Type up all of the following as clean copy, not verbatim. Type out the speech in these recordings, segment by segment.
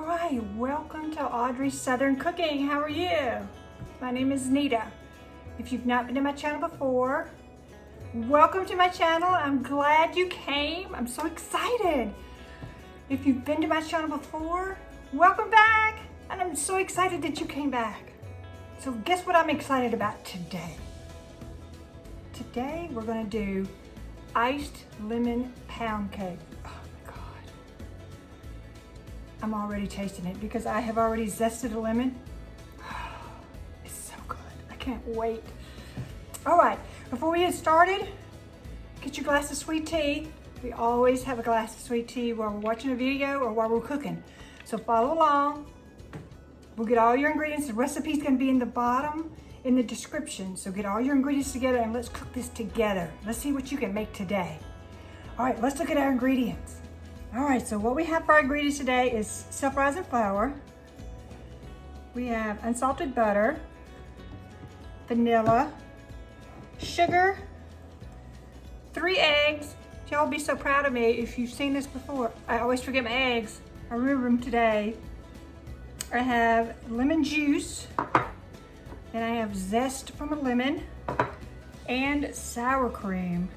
All right, welcome to Audrey's Southern Cooking. How are you? My name is Nita. If you've not been to my channel before, welcome to my channel. I'm glad you came. I'm so excited. If you've been to my channel before, welcome back. And I'm so excited that you came back. So guess what I'm excited about today? Today we're gonna do iced lemon pound cake. I'm already tasting it because I have already zested a lemon. It's so good. I can't wait. All right, before we get started, get your glass of sweet tea. We always have a glass of sweet tea while we're watching a video or while we're cooking. So follow along. We'll get all your ingredients. The recipe's gonna be in the bottom in the description. So get all your ingredients together and let's cook this together. Let's see what you can make today. All right, let's look at our ingredients. All right, so what we have for our ingredients today is self-rising flour. We have unsalted butter, vanilla, sugar, 3 eggs. Y'all be so proud of me if you've seen this before. I always forget my eggs. I remember them today. I have lemon juice, and I have zest from a lemon, and sour cream.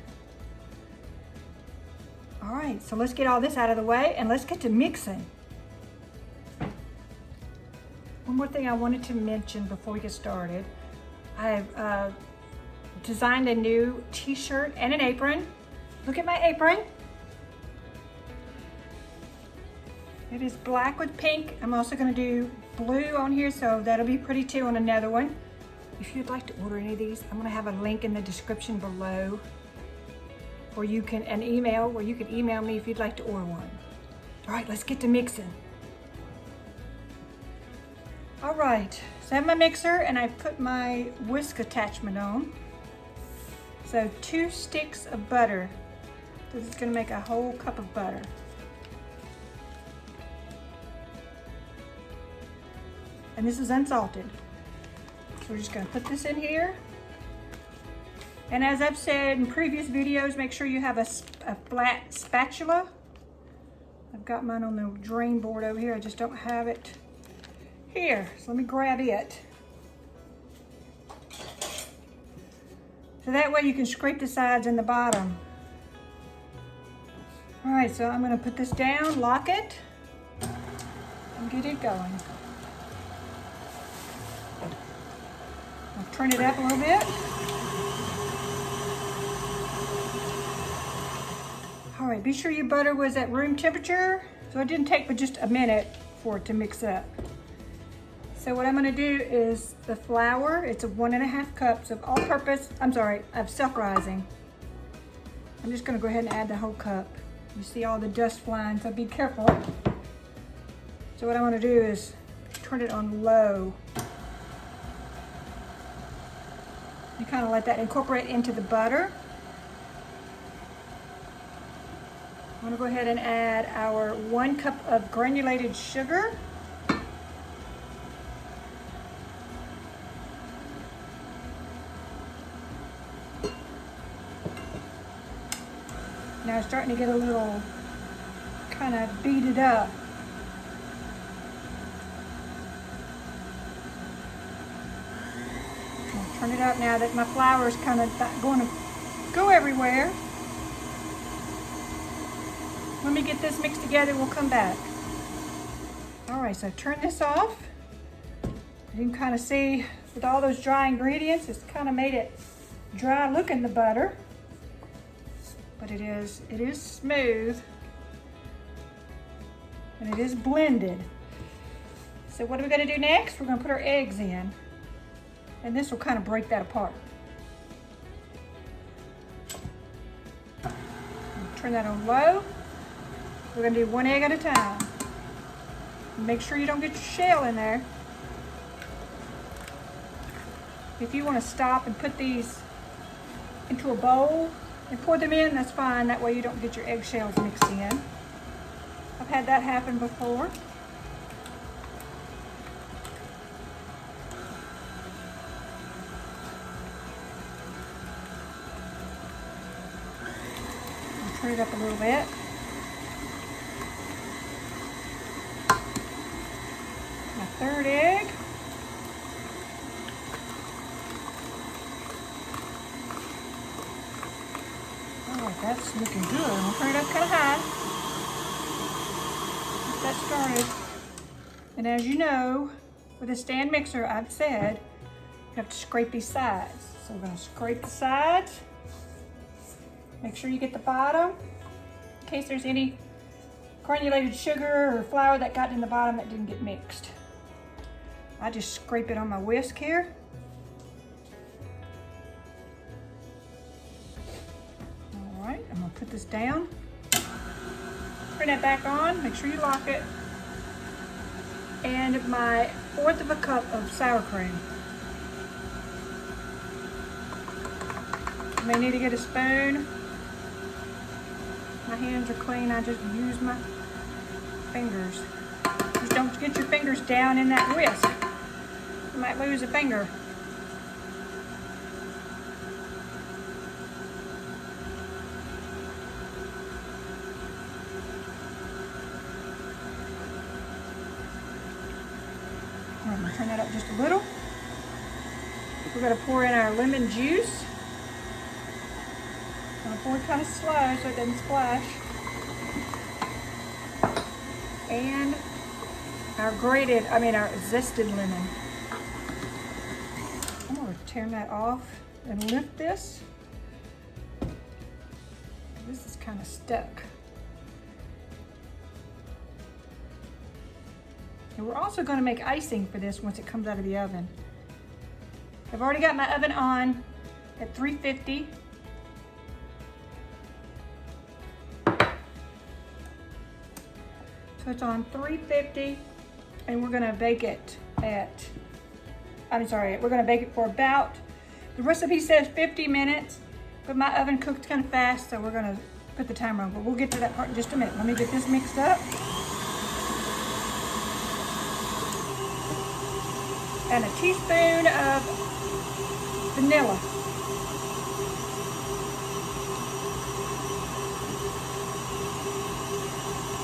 All right, so let's get all this out of the way and let's get to mixing. One more thing I wanted to mention before we get started. I've designed a new t-shirt and an apron. Look at my apron. It is black with pink. I'm also gonna do blue on here, so that'll be pretty too on another one. If you'd like to order any of these, I'm gonna have a link in the description below. Or you can email me if you'd like to order one. All right, let's get to mixing. All right, so I have my mixer and I put my whisk attachment on. So 2 sticks of butter. This is gonna make a whole cup of butter. And this is unsalted. So we're just gonna put this in here. And as I've said in previous videos, make sure you have a flat spatula. I've got mine on the drain board over here. I just don't have it here. So let me grab it. So that way you can scrape the sides and the bottom. All right, so I'm gonna put this down, lock it, and get it going. I'll turn it up a little bit. All right, be sure your butter was at room temperature. So it didn't take but just a minute for it to mix up. So what I'm gonna do is the flour, it's 1½ cups of of self-rising. I'm just gonna go ahead and add the whole cup. You see all the dust flying, so be careful. So what I wanna do is turn it on low. You kind of let that incorporate into the butter. I'm gonna go ahead and add our 1 cup of granulated sugar. Now it's starting to get a little kind of beaded up. I'll turn it up now that my flour is kind of going to go everywhere. Let me get this mixed together, we'll come back. All right, so turn this off. You can kind of see with all those dry ingredients, it's kind of made it dry looking, the butter. But it is smooth and it is blended. So what are we gonna do next? We're gonna put our eggs in and this will kind of break that apart. Turn that on low. We're gonna do 1 egg at a time. Make sure you don't get your shell in there. If you wanna stop and put these into a bowl and pour them in, that's fine. That way you don't get your eggshells mixed in. I've had that happen before. I'll turn it up a little bit. third egg. All right, that's looking good. I'm gonna turn it up kind of high. Get that started. And as you know, with a stand mixer, I've said you have to scrape these sides. So we're gonna scrape the sides. Make sure you get the bottom in case there's any granulated sugar or flour that got in the bottom that didn't get mixed. I just scrape it on my whisk here. All right, I'm gonna put this down. Turn that back on, make sure you lock it. And my 1/4 of a cup of sour cream. You may need to get a spoon. My hands are clean, I just use my fingers. Just don't get your fingers down in that whisk. You might lose a finger. I'm gonna turn that up just a little. We're gonna pour in our lemon juice. I'm gonna pour it kind of slow so it doesn't splash. And our our zested lemon. I'm gonna turn that off and lift this. This is kind of stuck. And we're also going to make icing for this once it comes out of the oven. I've already got my oven on at 350. So it's on 350 and we're going to bake it we're going to bake it for about, the recipe says 50 minutes, but my oven cooked kind of fast, so we're going to put the timer on, but we'll get to that part in just a minute. Let me get this mixed up. And a teaspoon of vanilla.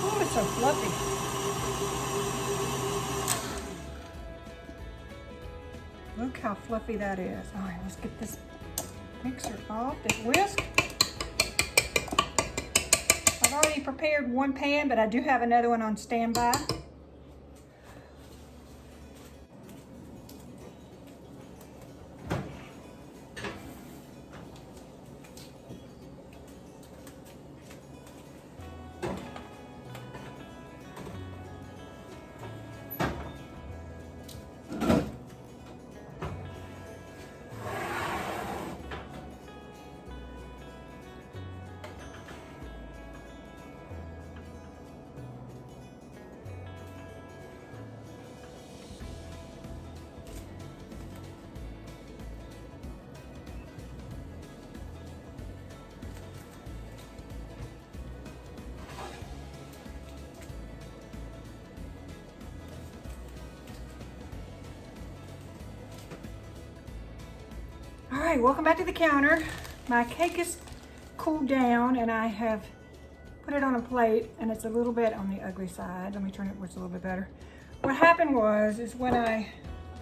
Oh, it's so fluffy. Look how fluffy that is. All right, let's get this mixer off, this whisk. I've already prepared one pan, but I do have another one on standby. All right, welcome back to the counter. My cake is cooled down and I have put it on a plate and it's a little bit on the ugly side. Let me turn it where it's a little bit better. What happened is when I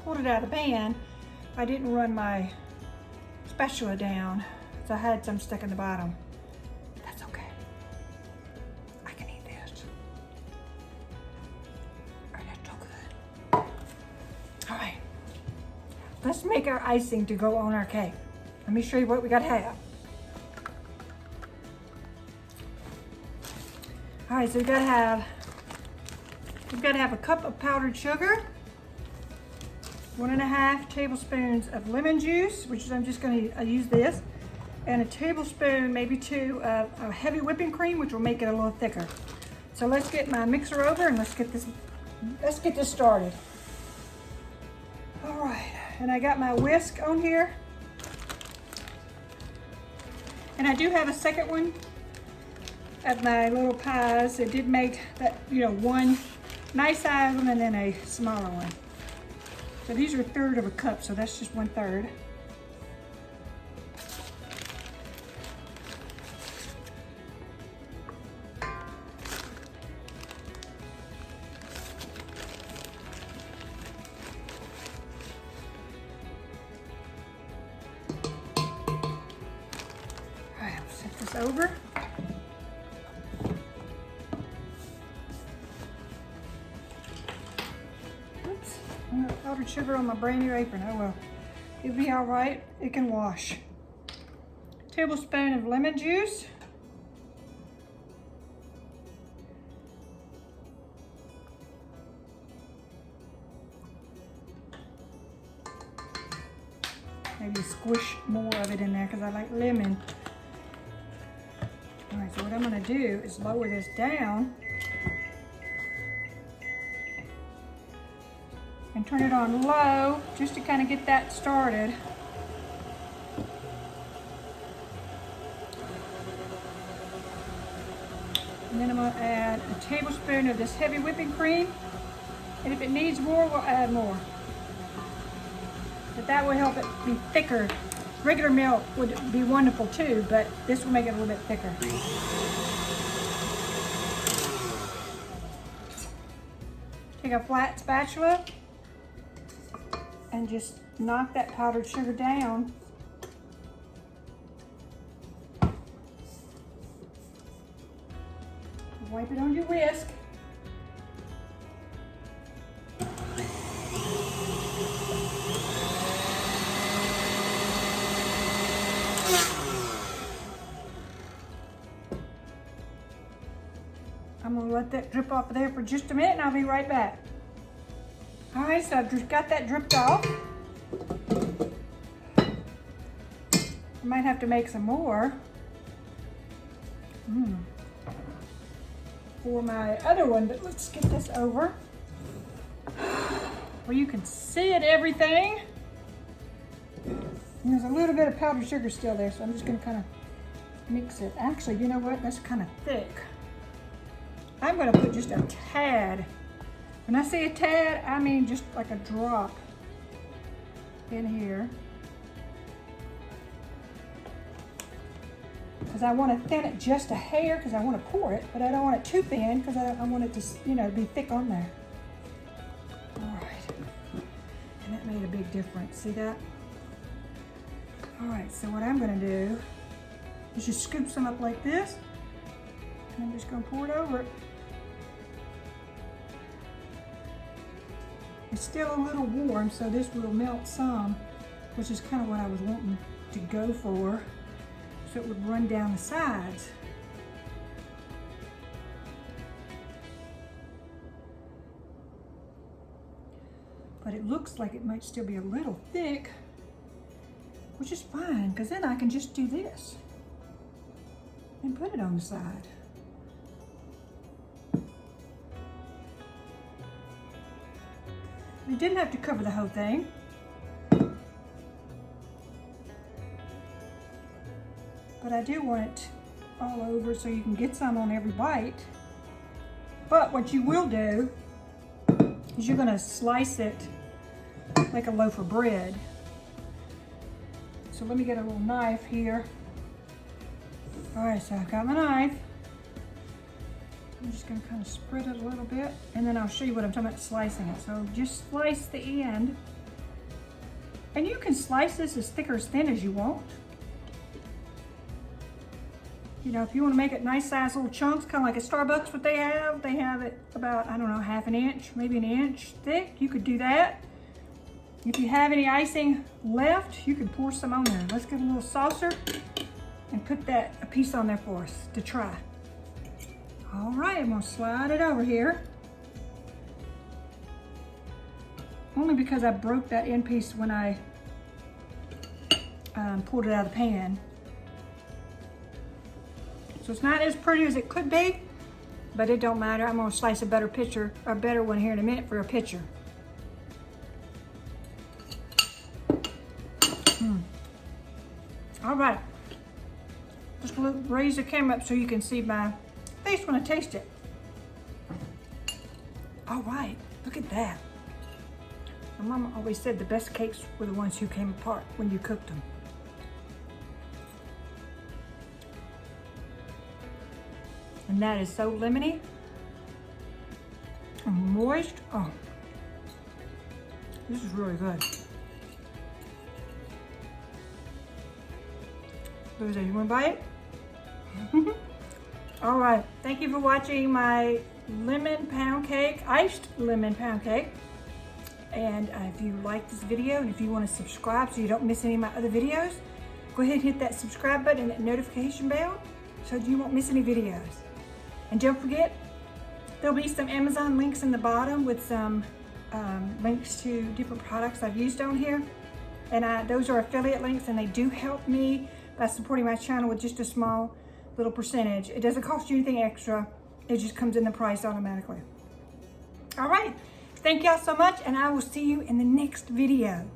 pulled it out of the pan, I didn't run my spatula down, so I had some stuck in the bottom. That's okay. I can eat this. All right, that's so good. All right. Let's make our icing to go on our cake. Let me show you what we gotta have. All right, so we've gotta have a cup of powdered sugar, 1.5 tablespoons of lemon juice, which is, I'm just gonna use this, and a tablespoon, maybe 2 of heavy whipping cream, which will make it a little thicker. So let's get my mixer over and let's get this started. All right. And I got my whisk on here. And I do have a second one of my little pies. It did make that, one nice size one and then a smaller one. So these are 1/3 of a cup, so that's just 1/3. over. Oops, I got powdered sugar on my brand new apron. Oh well, it'll be all right. It can wash. Tablespoon of lemon juice. Maybe squish more of it in there because I like lemon. All right, so what I'm gonna do is lower this down and turn it on low just to kind of get that started. And then I'm gonna add a tablespoon of this heavy whipping cream. And if it needs more, we'll add more. But that will help it be thicker. Regular milk would be wonderful too, but this will make it a little bit thicker. Take a flat spatula and just knock that powdered sugar down. Wipe it on your whisk. I'm gonna let that drip off of there for just a minute and I'll be right back. All right, so I've just got that dripped off. I might have to make some more for my other one, but let's get this over where you can see it, everything. And there's a little bit of powdered sugar still there, so I'm just gonna kind of mix it. Actually, you know what? That's kind of thick. I'm gonna put just a tad. When I say a tad, I mean just like a drop in here. Because I want to thin it just a hair because I want to pour it, but I don't want it too thin because I want it to, you know, be thick on there. All right, and that made a big difference. See that? All right, so what I'm gonna do is just scoop some up like this, and I'm just gonna pour it over it. It's still a little warm, so this will melt some, which is kind of what I was wanting to go for, so it would run down the sides. But it looks like it might still be a little thick, which is fine, because then I can just do this and put it on the side. You didn't have to cover the whole thing. But I do want it all over so you can get some on every bite. But what you will do is you're gonna slice it like a loaf of bread. So let me get a little knife here. All right, so I've got my knife. I'm just gonna kind of spread it a little bit, and then I'll show you what I'm talking about slicing it. So just slice the end. And you can slice this as thick or as thin as you want. You know, if you want to make it nice size little chunks, kind of like at Starbucks, what they have it about, I don't know, half an inch, maybe an inch thick. You could do that. If you have any icing left, you can pour some on there. Let's get a little saucer and put a piece on there for us to try. All right, I'm gonna slide it over here. Only because I broke that end piece when I pulled it out of the pan. So it's not as pretty as it could be, but it don't matter. I'm gonna slice a better one here in a minute for a picture. All right, just raise the camera up so you can see my face when I taste it. All right, look at that. My mama always said the best cakes were the ones who came apart when you cooked them. And that is so lemony and moist. Oh, this is really good. Look at that, you wanna buy it? All right, thank you for watching my lemon pound cake, iced lemon pound cake. And if you like this video and if you want to subscribe so you don't miss any of my other videos, go ahead and hit that subscribe button and that notification bell so you won't miss any videos. And don't forget, there'll be some Amazon links in the bottom with some links to different products I've used on here. And those are affiliate links, and they do help me by supporting my channel with just a small little percentage. It doesn't cost you anything extra. It just comes in the price automatically. All right. Thank y'all so much, and I will see you in the next video.